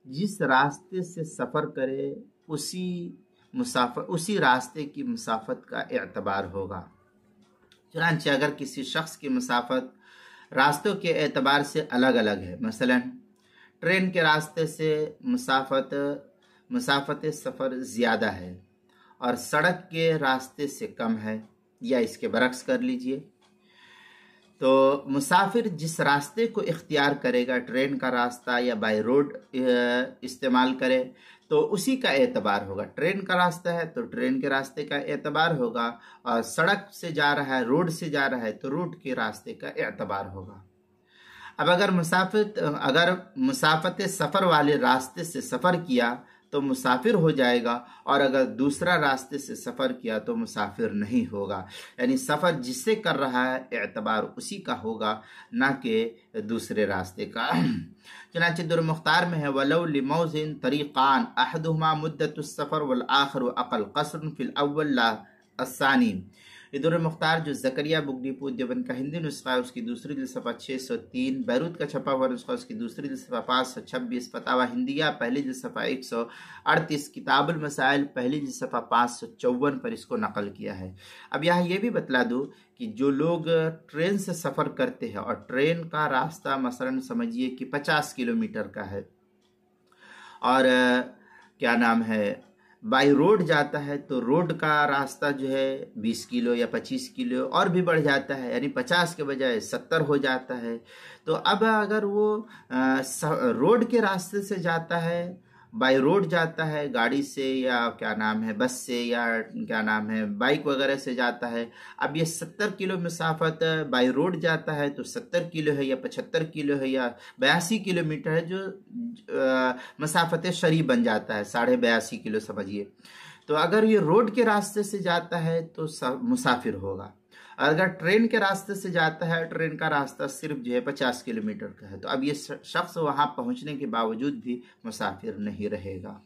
जिस रास्ते से सफ़र करे उसी रास्ते की मुसाफत का एतबार होगा। चुनांचे अगर किसी शख्स की मुसाफत रास्तों के एतबार से अलग अलग है, मसलन ट्रेन के रास्ते से मुसाफत सफ़र ज़्यादा है और सड़क के रास्ते से कम है, या इसके बरक्स कर लीजिए, तो मुसाफिर जिस रास्ते को इख्तियार करेगा, ट्रेन का रास्ता या बाय रोड इस्तेमाल करे, तो उसी का एतबार होगा। ट्रेन का रास्ता है तो ट्रेन के रास्ते का एतबार होगा, और सड़क से जा रहा है, रोड से जा रहा है, तो रोड के रास्ते का एतबार होगा। अब अगर मुसाफिर सफ़र वाले रास्ते से सफ़र किया तो मुसाफिर हो जाएगा, और अगर दूसरा रास्ते से सफ़र किया तो मुसाफिर नहीं होगा। यानी सफ़र जिससे कर रहा है एतबार उसी का होगा, ना कि दूसरे रास्ते का। चुनांचे दुर मुख्तार में है, वलौ लिमौज़िन तरीक़ान अहदुहुमा मुद्दतुस सफ़र वल आखिरु अक़ल क़स्रन फ़िल अव्वल ला अस्सानी। दुर मुख्तार जो ज़करिया बुगनीपुर देवबंद का हिंदी नुस्खा है, उसकी दूसरी जिल्द सफ़ा 603, बैरूत का छपा हुआ नुस्खा उसकी दूसरी जिल्द सफ़ा 526, फतावा हिंदिया पहली जिल्द सफ़ा 138, किताबुल मसाइल पहली जिल्द सफ़ा 554 पर इसको नकल किया है। अब यहाँ ये भी बतला दूँ कि जो लोग ट्रेन से सफ़र करते हैं और ट्रेन का रास्ता मसलन समझिए कि 50 किलोमीटर का है, और क्या नाम है, बाई रोड जाता है, तो रोड का रास्ता जो है 20 किलो या 25 किलो और भी बढ़ जाता है, यानी 50 के बजाय 70 हो जाता है। तो अब अगर वो रोड के रास्ते से जाता है, बाई रोड जाता है गाड़ी से या क्या नाम है बस से या क्या नाम है बाइक वगैरह से जाता है, अब ये 70 किलो मुसाफत बाई रोड जाता है तो 70 किलो है या 75 किलो है या 82 किलोमीटर है, जो मसाफत शरी बन जाता है, 82.5 किलो समझिए। तो अगर ये रोड के रास्ते से जाता है तो मुसाफिर होगा। अगर ट्रेन के रास्ते से जाता है, ट्रेन का रास्ता सिर्फ जो है 50 किलोमीटर का है, तो अब ये शख्स वहां पहुंचने के बावजूद भी मुसाफिर नहीं रहेगा।